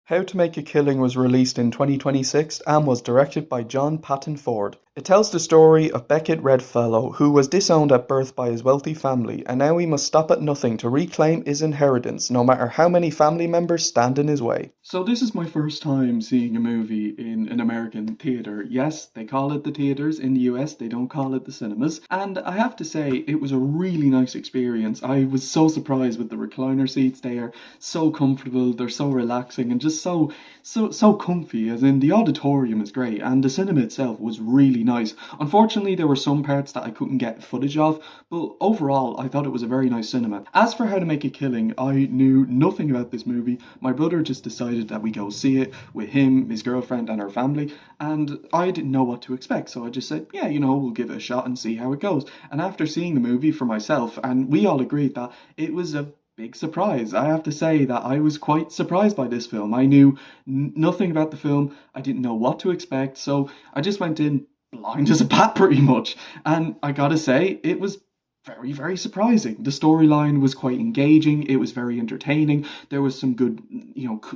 How to Make a Killing was released in 2026 and was directed by John Patton Ford. It tells the story of Beckett Redfellow, who was disowned at birth by his wealthy family, and now he must stop at nothing to reclaim his inheritance, no matter how many family members stand in his way. So this is my first time seeing a movie in an American theatre. Yes, they call it the theatres in the US, they don't call it the cinemas. And I have to say, it was a really nice experience. I was so surprised with the recliner seats. They are so comfortable, they're so relaxing, and just so comfy, as in the auditorium is great and the cinema itself was really nice. Unfortunately, there were some parts that I couldn't get footage of, but overall I thought it was a very nice cinema. As for How to Make a Killing, I knew nothing about this movie. My brother just decided that we go see it with him, his girlfriend and her family, and I didn't know what to expect, so I just said, yeah, we'll give it a shot and see how it goes. And after seeing the movie for myself, and we all agreed that it was a big surprise. I have to say that I was quite surprised by this film. I knew nothing about the film. I didn't know what to expect, so I just went in blind as a bat pretty much. And I gotta say, it was very, very surprising. The storyline was quite engaging. It was very entertaining. There was some good,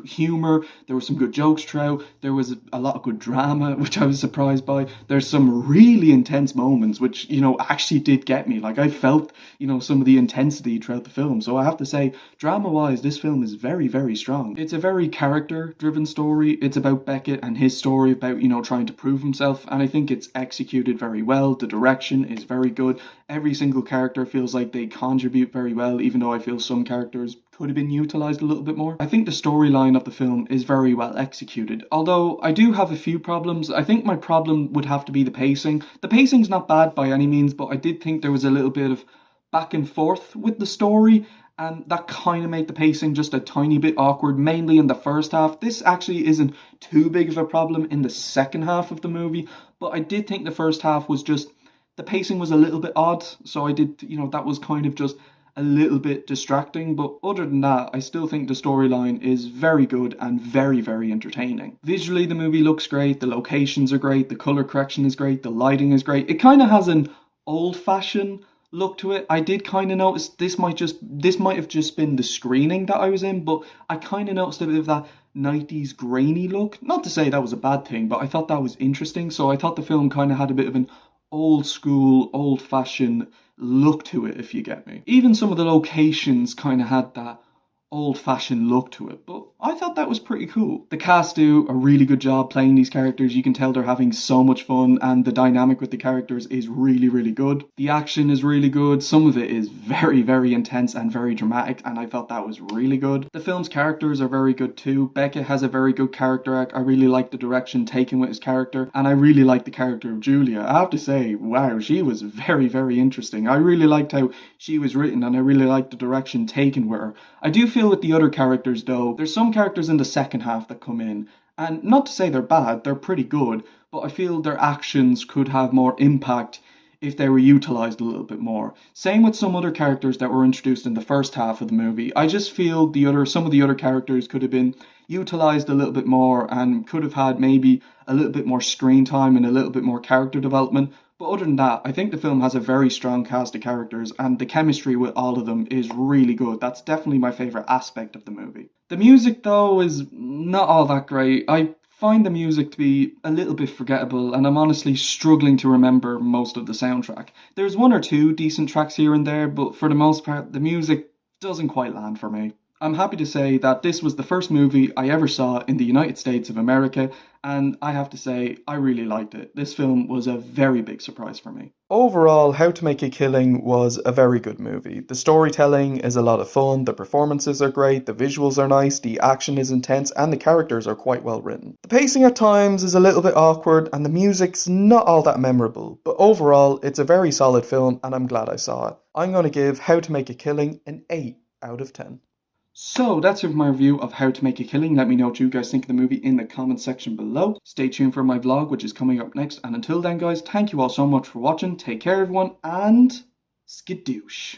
humor. There were some good jokes throughout. There was a lot of good drama, which I was surprised by. There's some really intense moments, which, actually did get me. Like, I felt, some of the intensity throughout the film. So I have to say, drama-wise, this film is very, very strong. It's a very character-driven story. It's about Beckett and his story about, trying to prove himself. And I think it's executed very well. The direction is very good. Every single character feels like they contribute very well, even though I feel some characters could have been utilised a little bit more. I think the storyline of the film is very well executed, although I do have a few problems. I think my problem would have to be the pacing. The pacing's not bad by any means, but I did think there was a little bit of back and forth with the story, and that kind of made the pacing just a tiny bit awkward, mainly in the first half. This actually isn't too big of a problem in the second half of the movie, but I did think the first half was just, the pacing was a little bit odd, so I did, that was kind of just a little bit distracting, but other than that, I still think the storyline is very good and very, very entertaining. Visually, the movie looks great, the locations are great, the colour correction is great, the lighting is great. It kind of has an old-fashioned look to it. I did kind of notice this might have just been the screening that I was in, but I kind of noticed a bit of that 90s grainy look. Not to say that was a bad thing, but I thought that was interesting, so I thought the film kind of had a bit of an old school, old fashioned look to it, if you get me. Even some of the locations kind of had that old fashioned look to it, but I thought that was pretty cool. The cast do a really good job playing these characters. You can tell they're having so much fun, and the dynamic with the characters is really, really good. The action is really good. Some of it is very, very intense and very dramatic, and I thought that was really good. The film's characters are very good too. Beckett has a very good character arc. I really like the direction taken with his character, and I really like the character of Julia. I have to say, wow, she was very, very interesting. I really liked how she was written, and I really liked the direction taken with her. I do feel with the other characters though, there's some characters in the second half that come in, and not to say they're bad, they're pretty good, but I feel their actions could have more impact if they were utilised a little bit more. Same with some other characters that were introduced in the first half of the movie. I just feel some of the other characters could have been utilised a little bit more and could have had maybe a little bit more screen time and a little bit more character development. But other than that, I think the film has a very strong cast of characters, and the chemistry with all of them is really good. That's definitely my favourite aspect of the movie. The music, though, is not all that great. I find the music to be a little bit forgettable, and I'm honestly struggling to remember most of the soundtrack. There's one or two decent tracks here and there, but for the most part, the music doesn't quite land for me. I'm happy to say that this was the first movie I ever saw in the United States of America, and I have to say, I really liked it. This film was a very big surprise for me. Overall, How to Make a Killing was a very good movie. The storytelling is a lot of fun, the performances are great, the visuals are nice, the action is intense, and the characters are quite well written. The pacing at times is a little bit awkward, and the music's not all that memorable, but overall, it's a very solid film, and I'm glad I saw it. I'm going to give How to Make a Killing an 8 out of 10. So that's it for my review of How to Make a Killing. Let me know what you guys think of the movie in the comment section below. Stay tuned for my vlog, which is coming up next. And until then, guys, thank you all so much for watching. Take care, everyone, and skadoosh.